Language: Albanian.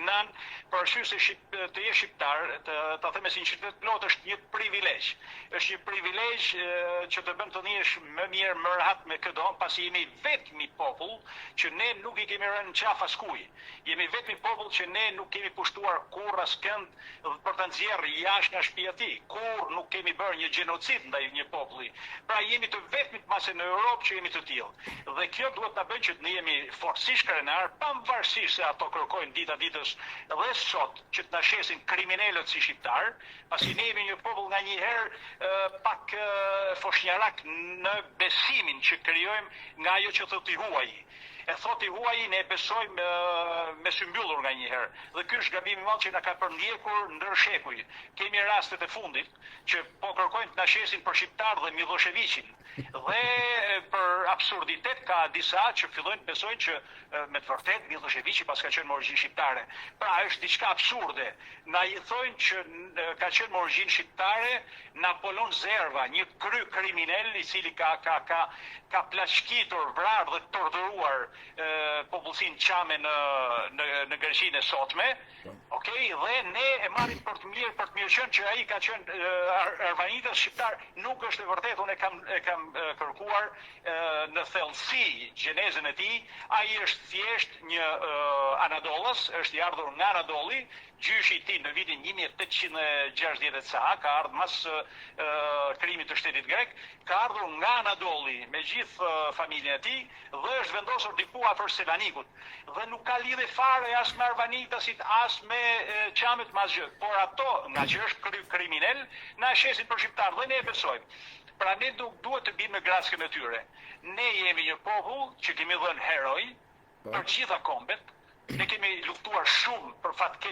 Nan, për arsye se të jesh shqiptar, ta them me sinqeritet plot është një privilegj. Është një privilegj që të bën të ndihesh më mirë, më rahat me këto, pasi jemi vetmi popull që ne nuk i kemi rënë në qaf askujt. Jemi vetmi popull që ne nuk kemi pushtuar kurrë askënd për ta nxjerrë jashtë nga shtëpia e tij. Kurrë nuk kemi bërë një gjenocid ndaj një populli. Pra jemi të vetmit mase në Europë që jemi të tillë. Dhe kjo duhet ta bëjë që ne jemi forcisht krenar, pavarësisht se ato kërkojnë dita ditës dhe sot që të na shesin kriminalët si shqiptar, pasi ne jemi një popull nganjëherë pak foshnjarak në besimin që krijojmë nga ajo që thotë i huaji. E thot i huaji, ne besojmë me sy mbyllur nganjëherë. Dhe ky është gabimi i madh që na ka përndjekur ndër shekuj. Kemi rastet e fundit që po kërkojnë të na shesin për shqiptar dhe Miloševićin. Dhe për absurditet ka disa që fillojnë të besojnë që me të vërtet Miloševići pas ka qenë me origjinë shqiptare. Pra është diçka absurde. Na i thonë që ka qenë me origjinë shqiptare Napoleon Zerva, një kry kriminal i cili ka plaçkitur, vrarë dhe torturuar popullsinë çame në Greqinë e sotme. Okej, dhe ne e marrim për të mirë qenë që ai ka qenë Arvanitas shqiptar. Nuk është e vërtetë, unë e kam kërkuar në thellësi gjenezën e tij. Ai është thjesht një Anadolës, është i ardhur nga Anadoli. Gjyshi i tij në vitin 1860 ca ka ardhur mas krimit të shtetit grek, ka ardhur nga Anadoli me gjithë familjen e tij dhe është vendosur diku afër Selanikut. Dhe nuk ka lidhje fare as me Arvanitasit, as me çamet mas gjë. Por ato, nga që është kriminal, na shesin për shqiptar dhe ne e besojmë. Pra ne duhet të bimë në graskën e tyre. Ne jemi një popull që kemi dhënë heroj për gjitha kombet. Ne kemi luftuar shumë për fat keq